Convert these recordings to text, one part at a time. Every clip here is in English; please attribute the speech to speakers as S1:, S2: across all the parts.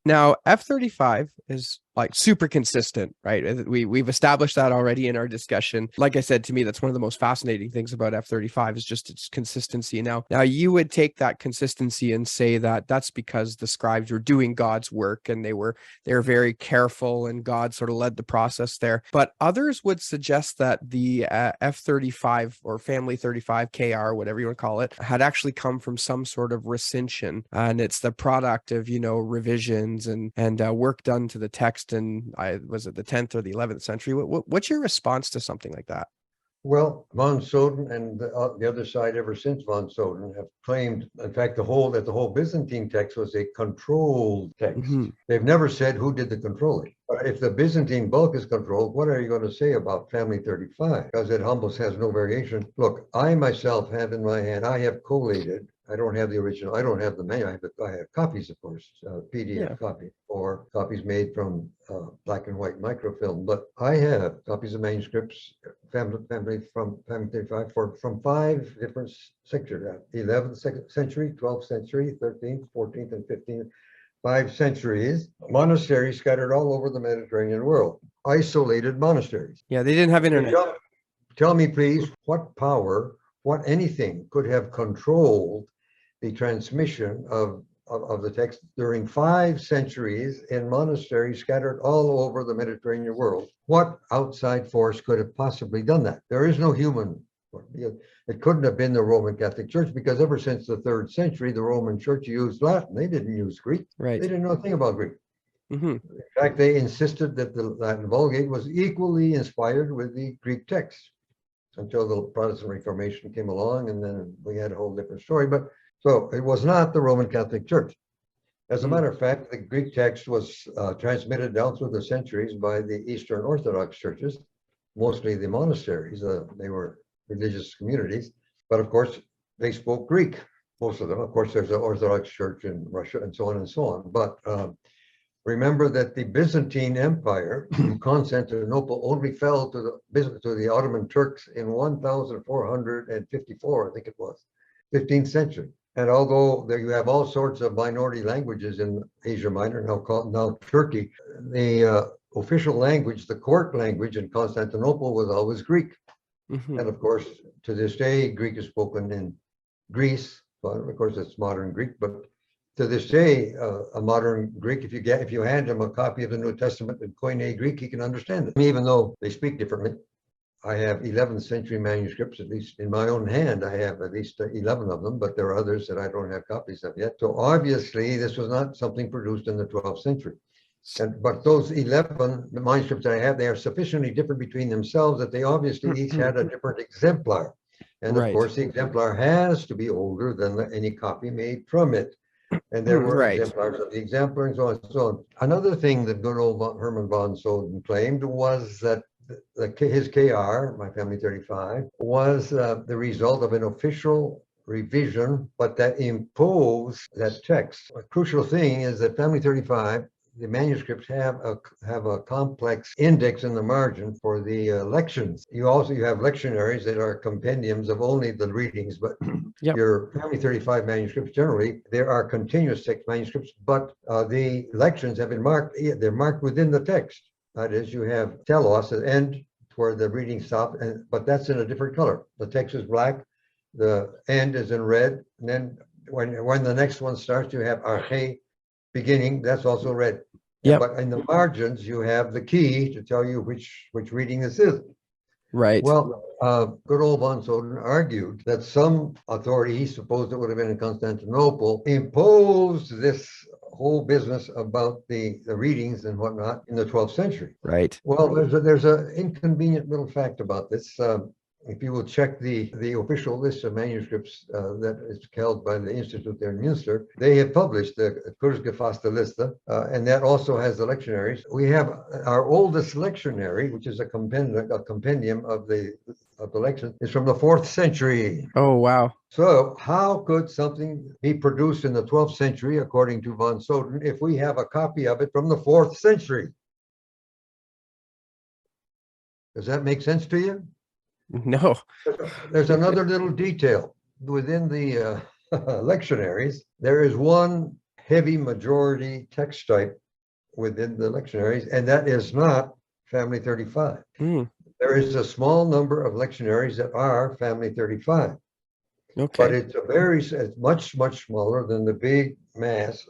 S1: Now, F35 is like super consistent, right? We've established that already in our discussion. Like I said, to me, that's one of the most fascinating things about F35 is just its consistency. Now you would take that consistency and say that that's because the scribes were doing God's work and they're very careful and God sort of led the process there. But others would suggest that the F35 or Family 35 KR, whatever you want to call it, had actually come from some sort of recension, and it's the product of revisions and work done to the text. And was it the 10th or the 11th century? What's your response to something like that?
S2: Well, von Soden and the other side ever since von Soden have claimed, in fact, that the whole Byzantine text was a controlled text. Mm-hmm. They've never said who did the controlling. But if the Byzantine bulk is controlled, what are you going to say about Family 35? Because it almost has no variation. Look, I myself have in my hand, I have collated. I don't have the original. I don't have the manual. I have copies, of course, PDF copy, or copies made from black and white microfilm. But I have copies of manuscripts, family from Family 35 from 5 different sectors: 11th century, 12th century, 13th, 14th, and 15th. 5 centuries, monasteries scattered all over the Mediterranean world, isolated monasteries.
S1: Yeah, they didn't have internet.
S2: Tell me, please, what power, what anything could have controlled the transmission of the text during 5 centuries in monasteries scattered all over the Mediterranean world? What outside force could have possibly done that? There is no human. It couldn't have been the Roman Catholic Church, because ever since the 3rd century, the Roman Church used Latin. They didn't use Greek.
S1: Right.
S2: They didn't know a thing about Greek.
S1: Mm-hmm.
S2: In fact, they insisted that the Latin Vulgate was equally inspired with the Greek text until the Protestant Reformation came along, and then we had a whole different story. But so it was not the Roman Catholic Church. As a matter of fact, the Greek text was transmitted down through the centuries by the Eastern Orthodox churches, mostly the monasteries. They were religious communities, but of course they spoke Greek, most of them. Of course, there's an Orthodox church in Russia and so on and so on. But remember that the Byzantine Empire in Constantinople only fell to the Ottoman Turks in 1454, I think it was, 15th century. And although there you have all sorts of minority languages in Asia Minor, now Turkey, the official language, the court language in Constantinople was always Greek. Mm-hmm. And of course, to this day, Greek is spoken in Greece. Well, of course, it's modern Greek, but to this day, a modern Greek, if you hand him a copy of the New Testament in Koine Greek, he can understand it, even though they speak differently. I have 11th century manuscripts, at least in my own hand. I have at least 11 of them, but there are others that I don't have copies of yet. So obviously, this was not something produced in the 12th century. But those 11 manuscripts that I have, they are sufficiently different between themselves that they obviously each had a different exemplar. And of course, the exemplar has to be older than any copy made from it. And there were exemplars of the exemplar and so on and so on. Another thing that good old Herman von Soden claimed was that his KR, my Family 35, was the result of an official revision, but that imposed that text. A crucial thing is that Family 35, the manuscripts have a complex index in the margin for the lections. You have lectionaries that are compendiums of only the readings, but your Family 35 manuscripts, generally, there are continuous text manuscripts, but the lections have been marked, they're marked within the text. That is, you have telos at the end where the reading stops, but that's in a different color. The text is black, the end is in red, and then when the next one starts, you have arche, beginning, that's also red. Yep. But in the margins, you have the key to tell you which reading this is.
S1: Right.
S2: Well, good old von Soden argued that some authority, he supposed it would have been in Constantinople, imposed this whole business about the readings and whatnot in the 12th century.
S1: Right.
S2: Well, there's an inconvenient little fact about this. If you will check the official list of manuscripts that is held by the Institute there in Münster, they have published the Kurzgefasste Liste, and that also has the lectionaries. We have our oldest lectionary, which is a compendium of the lections, is from the 4th century.
S1: Oh, wow.
S2: So how could something be produced in the 12th century, according to von Soden, if we have a copy of it from the 4th century? Does that make sense to you?
S1: No.
S2: There's another little detail within the lectionaries. There is one heavy majority text type within the lectionaries, and that is not family 35.
S1: Mm,
S2: There is a small number of lectionaries that are family 35, but
S1: okay.
S2: it's much, much smaller than the big mass.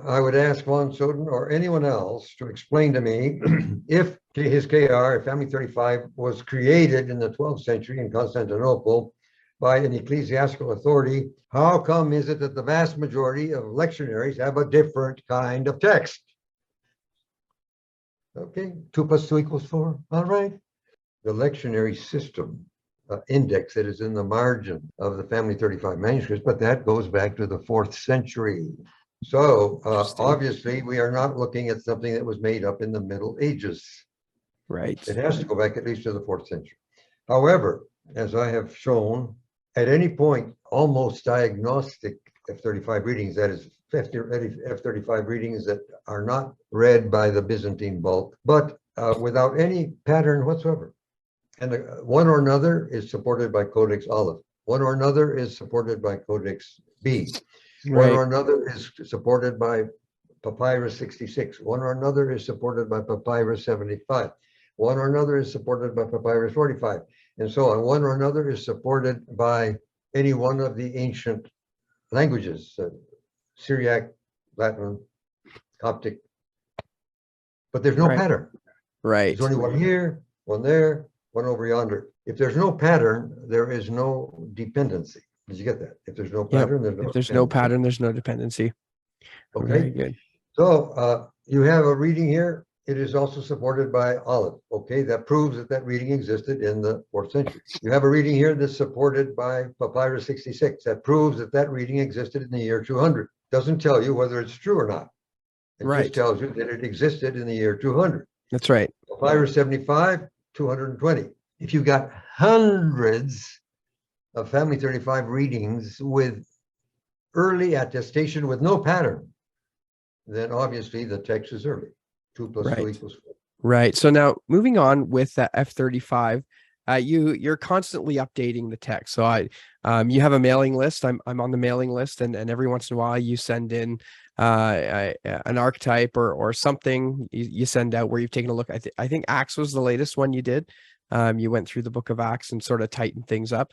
S2: I would ask von Soden or anyone else to explain to me if his KR, family 35, was created in the 12th century in Constantinople by an ecclesiastical authority, how come is it that the vast majority of lectionaries have a different kind of text? Okay, 2 + 2 = 4. All right. The lectionary system index that is in the margin of the family 35 manuscripts, but that goes back to the 4th century. So obviously we are not looking at something that was made up in the Middle Ages.
S1: Right.
S2: It has to go back at least to the 4th century. However, as I have shown, at any point, almost diagnostic F35 readings, that is F35 readings that are not read by the Byzantine bulk, but without any pattern whatsoever. And one or another is supported by Codex Aleph. One or another is supported by Codex B. One
S1: Right.
S2: or another is supported by Papyrus 66. One or another is supported by Papyrus 75. One or another is supported by Papyrus 45, and so on. One or another is supported by any one of the ancient languages, Syriac, Latin, Coptic, but there's no
S1: Right.
S2: pattern.
S1: Right.
S2: There's only one here, one there, one over yonder. If there's no pattern, there is no dependency. Did you get that? If there's no
S1: Yep.
S2: pattern, there's no
S1: If there's no
S2: dependency.
S1: pattern, there's no dependency. Very
S2: Okay.
S1: good.
S2: So you have a reading here. It is also supported by Aleph. Okay, that proves that that reading existed in the 4th century. You have a reading here that's supported by Papyrus 66. That proves that that reading existed in the year 200. Doesn't tell you whether it's true or not. It
S1: Right.
S2: just tells you that it existed in the year 200.
S1: That's right.
S2: Papyrus 75, 220. If you've got hundreds of family 35 readings with early attestation with no pattern, then obviously the text is early. 2 + 2
S1: Right.
S2: = 4.
S1: Right. So now moving on with F35, you're constantly updating the text. So you have a mailing list. I'm on the mailing list, and every once in a while you send in an archetype or something you send out where you've taken a look. I think Acts was the latest one you did. You went through the book of Acts and sort of tightened things up.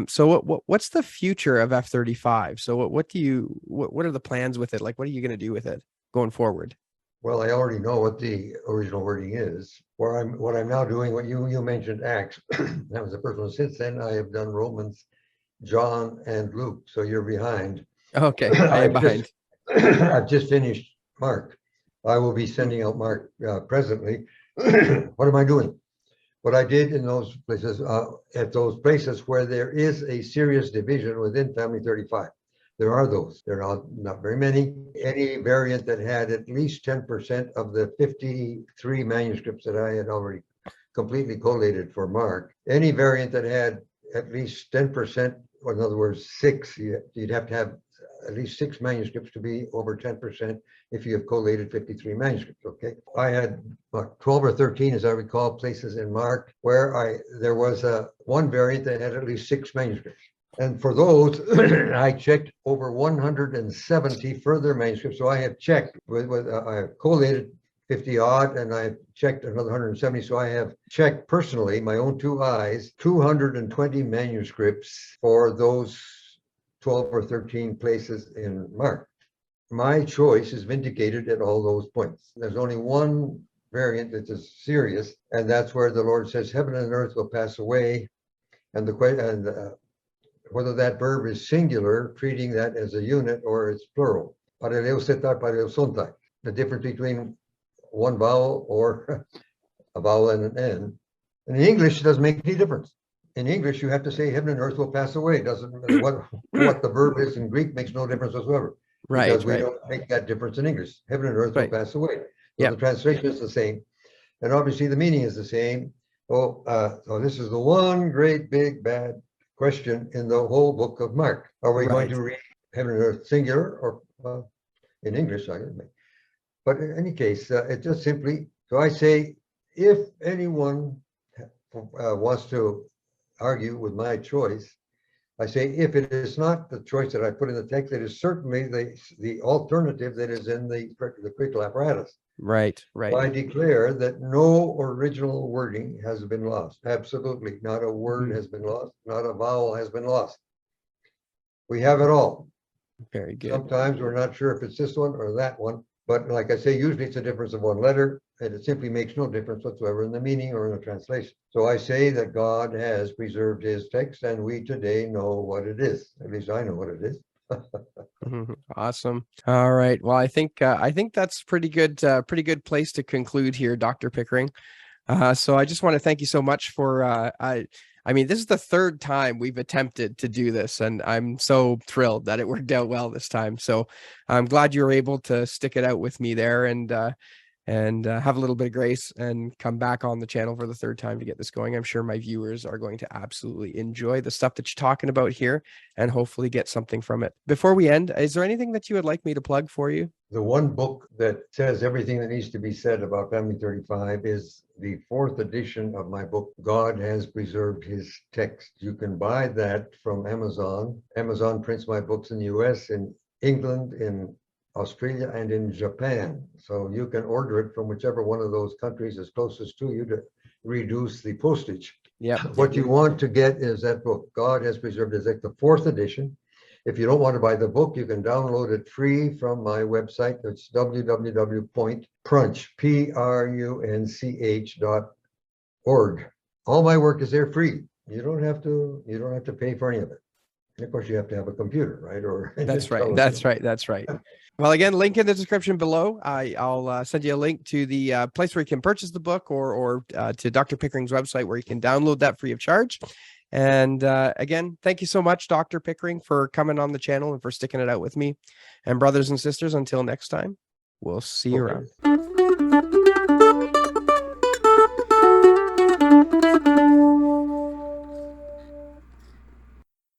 S1: So what's the future of F35? So what are the plans with it? Like, what are you going to do with it going forward?
S2: Well, I already know what the original wording is. What I'm now doing, what you mentioned Acts, that was the first one. Since then, I have done Romans, John, and Luke. So you're behind.
S1: Okay, I am behind.
S2: I've just finished Mark. I will be sending out Mark presently. What am I doing? What I did in those places, at those places where there is a serious division within family 35. There are those. There are not very many. Any variant that had at least 10% of the 53 manuscripts that I had already completely collated for Mark, any variant that had at least 10%, or in other words, 6, you'd have to have at least 6 manuscripts to be over 10% if you have collated 53 manuscripts, okay? I had 12 or 13, as I recall, places in Mark where there was one variant that had at least 6 manuscripts. And for those, I checked over 170 further manuscripts. So I have checked I have collated 50 odd, and I've checked another 170. So I have checked personally, my own 2 eyes, 220 manuscripts for those 12 or 13 places in Mark. My choice is vindicated at all those points. There's only one variant that is serious, and that's where the Lord says, heaven and earth will pass away. And whether that verb is singular, treating that as a unit, or it's plural. The difference between one vowel or a vowel and an N. And in English, it doesn't make any difference. In English, you have to say heaven and earth will pass away. It doesn't matter what the verb is in Greek, makes no difference whatsoever.
S1: Right.
S2: Because we
S1: Right.
S2: don't make that difference in English. Heaven and earth will
S1: Right.
S2: pass away. So
S1: Yep.
S2: the translation is the same. And obviously the meaning is the same. So this is the one great big bad question in the whole book of Mark. Are we going
S1: Right.
S2: to read heaven and earth singular or in English? But in any case, it just simply, so I say, if anyone wants to argue with my choice, I say, if it is not the choice that I put in the text, it is certainly the alternative that is in the critical apparatus.
S1: Right,
S2: So I
S1: right.
S2: declare that no original wording has been lost. Absolutely. Not a word
S1: Mhm.
S2: has been lost. Not a vowel has been lost. We have it all.
S1: Very good.
S2: Sometimes we're not sure if it's this one or that one, but like I say, usually it's a difference of one letter, and it simply makes no difference whatsoever in the meaning or in the translation. So I say that God has preserved his text, and we today know what it is. At least I know what it is.
S1: Mhm. Awesome. All right. Well, I think that's pretty good place to conclude here, Dr. Pickering. So I just want to thank you so much for I mean, this is the third time we've attempted to do this, and I'm so thrilled that it worked out well this time. So I'm glad you were able to stick it out with me there and have a little bit of grace and come back on the channel for the third time to get this going. I'm sure my viewers are going to absolutely enjoy the stuff that you're talking about here and hopefully get something from it. Before we end, is there anything that you would like me to plug for you?
S2: The one book that says everything that needs to be said about Family 35 is the 4th edition of my book, God Has Preserved His Text. You can buy that from Amazon. Amazon prints my books in the US, in England, in Australia, and in Japan. So you can order it from whichever one of those countries is closest to you to reduce the postage.
S1: Yep.
S2: What you want to get is that book, God Has Preserved His Text, the 4th edition. If you don't want to buy the book, you can download it free from my website. It's www.prunch.org. All my work is there free. You don't have to pay for any of it. And of course, you have to have a computer, right? Or
S1: That's right. That's right. That's right. Well, again, link in the description below. I'll send you a link to the place where you can purchase the book or to Dr. Pickering's website where you can download that free of charge. And again, thank you so much, Dr. Pickering, for coming on the channel and for sticking it out with me. And brothers and sisters, until next time, we'll see you around.